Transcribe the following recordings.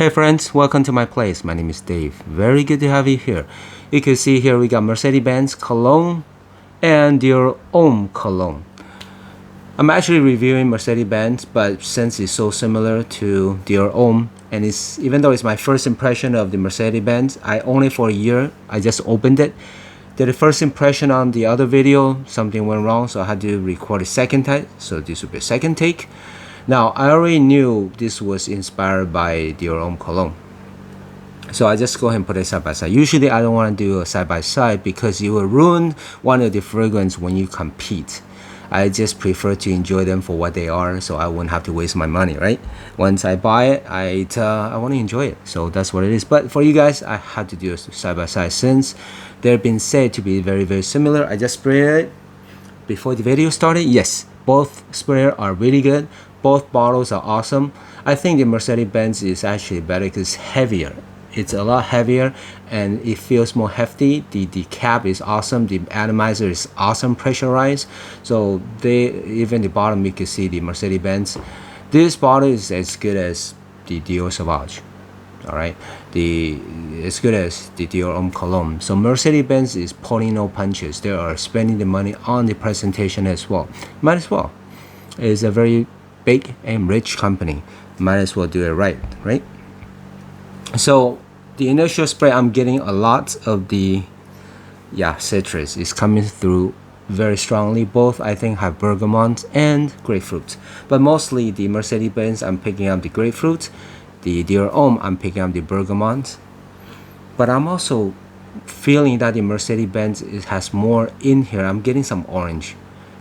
Hey friends, welcome to my place. My name is Dave. Very good to have you here. You can see here we got Mercedes-Benz Cologne and Dior Homme Cologne. I'm actually reviewing Mercedes-Benz, but since it's so similar to Dior Homme, and even though it's my first impression of the Mercedes-Benz, I only for a year, I just opened it. Did the first impression on the other video, something went wrong, so I had to record a second time, so this will be a second take. Now, I already knew this was inspired by Dior Homme Cologne. So I just go ahead and put it side by side. Usually I don't want to do a side by side because you will ruin one of the fragrance when you compete. I just prefer to enjoy them for what they are, so I wouldn't have to waste my money, right? Once I buy it, I want to enjoy it. So that's what it is. But for you guys, I had to do a side by side since they've been said to be very, very similar. I just sprayed it before the video started. Yes, both sprayers are really good. Both bottles are awesome. I think the Mercedes-Benz is actually better because it's heavier. It's a lot heavier and it feels more hefty. The cap is awesome. The atomizer is awesome, pressurized. So even the bottom you can see the Mercedes-Benz. This bottle is as good as the Dior Sauvage. Alright, as good as the Dior Homme Cologne. So Mercedes-Benz is pulling no punches. They are spending the money on the presentation as well. Might as well. It's a very big and rich company. Might as well do it right? So the initial spray, I'm getting a lot of the citrus is coming through very strongly. Both I think have bergamot and grapefruit, but mostly the Mercedes-Benz I'm picking up the grapefruit. The Dior Homme I'm picking up the bergamot, but I'm also feeling that the Mercedes-Benz has more in here. I'm getting some orange,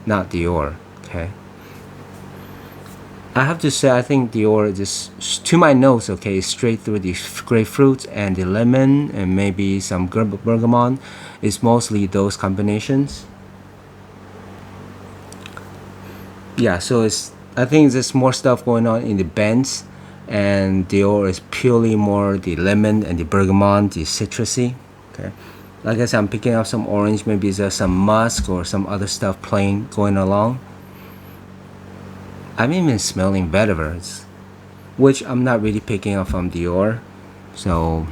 not Dior. Okay, I have to say I think Dior just to my nose, okay, straight through the grapefruit and the lemon and maybe some bergamot. It's mostly those combinations. Yeah, so I think there's more stuff going on in the Benz, and Dior is purely more the lemon and the bergamot, the citrusy. Okay, like I said, I'm picking up some orange. Maybe there's some musk or some other stuff going along. I'm even smelling vetiver, which I'm not really picking up from Dior. So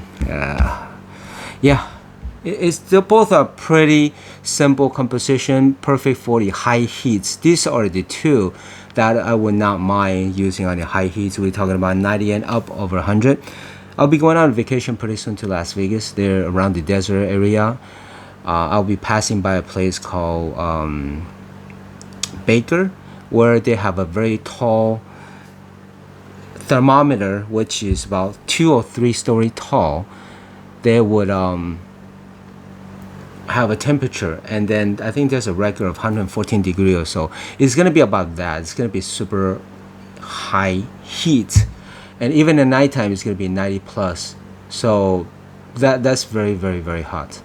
they both are pretty simple composition, perfect for the high heats. These are the two that I would not mind using on the high heats. We're talking about 90 and up over 100. I'll be going on vacation pretty soon to Las Vegas. They're around the desert area. I'll be passing by a place called Baker, where they have a very tall thermometer, which is about 2 or 3 story tall. They would have a temperature, and then I think there's a record of 114 degrees or so. It's gonna be about that. It's gonna be super high heat, and even at nighttime it's gonna be 90 plus. So that's very, very, very hot.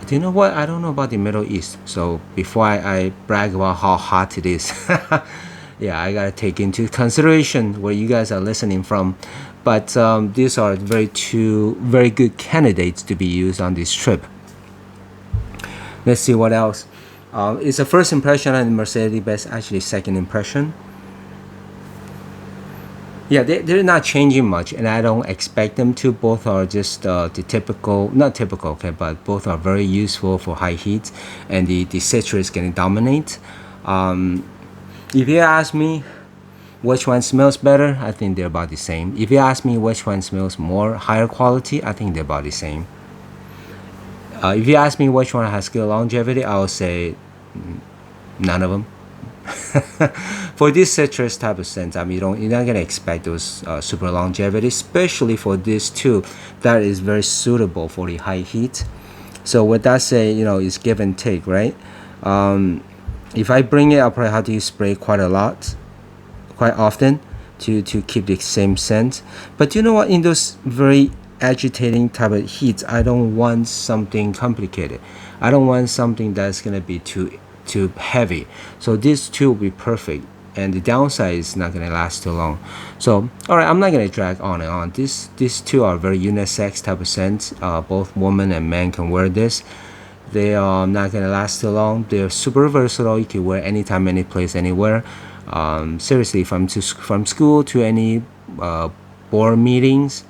Do you know what? I don't know about the Middle East. So before I brag about how hot it is, yeah, I gotta take into consideration where you guys are listening from. But these are two very good candidates to be used on this trip. Let's see what else. It's a first impression on the Mercedes-Benz, actually second impression. Yeah, they're not changing much, and I don't expect them to. Both are just the typical, not typical, okay, but both are very useful for high heat, and the citrus can dominate. If you ask me which one smells better, I think they're about the same. If you ask me which one smells more higher quality, I think they're about the same. If you ask me which one has good longevity, I will say none of them. For this citrus type of scent, I mean, you're not gonna expect those super longevity, especially for this too. That is very suitable for the high heat. So with that said, it's give and take, right? If I bring it, I'll probably have to spray quite often to keep the same scent. But you know what? In those very agitating type of heats, I don't want something complicated. I don't want something that's gonna be too heavy. So these two will be perfect, and the downside is not gonna last too long. So alright, I'm not gonna drag on and on. These two are very unisex type of scents. Both women and men can wear this. They are not gonna last too long. They're super versatile. You can wear anytime, any place, anywhere. Seriously, from school to any board meetings,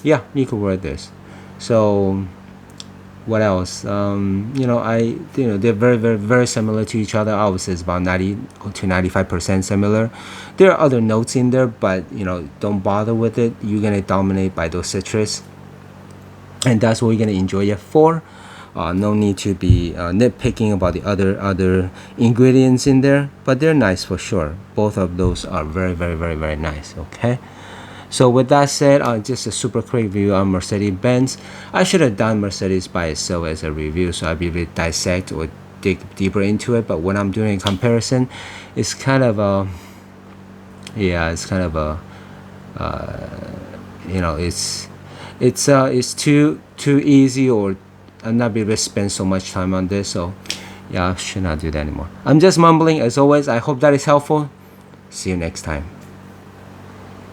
yeah, you could wear this. So what else? They're very, very, very similar to each other. I would say it's about 90 to 95% similar. There are other notes in there, but don't bother with it. You're gonna dominate by those citrus, and that's what you're gonna enjoy it for. No need to be nitpicking about the other ingredients in there, but they're nice for sure. Both of those are very, very, very, very nice. Okay. So with that said, just a super quick review on Mercedes-Benz. I should have done Mercedes by itself as a review, so I'd be able to dissect or dig deeper into it. But when I'm doing a comparison, it's kind of a, it's too easy, or I'm not be able to spend so much time on this. So yeah, I should not do that anymore. I'm just mumbling as always. I hope that is helpful. See you next time.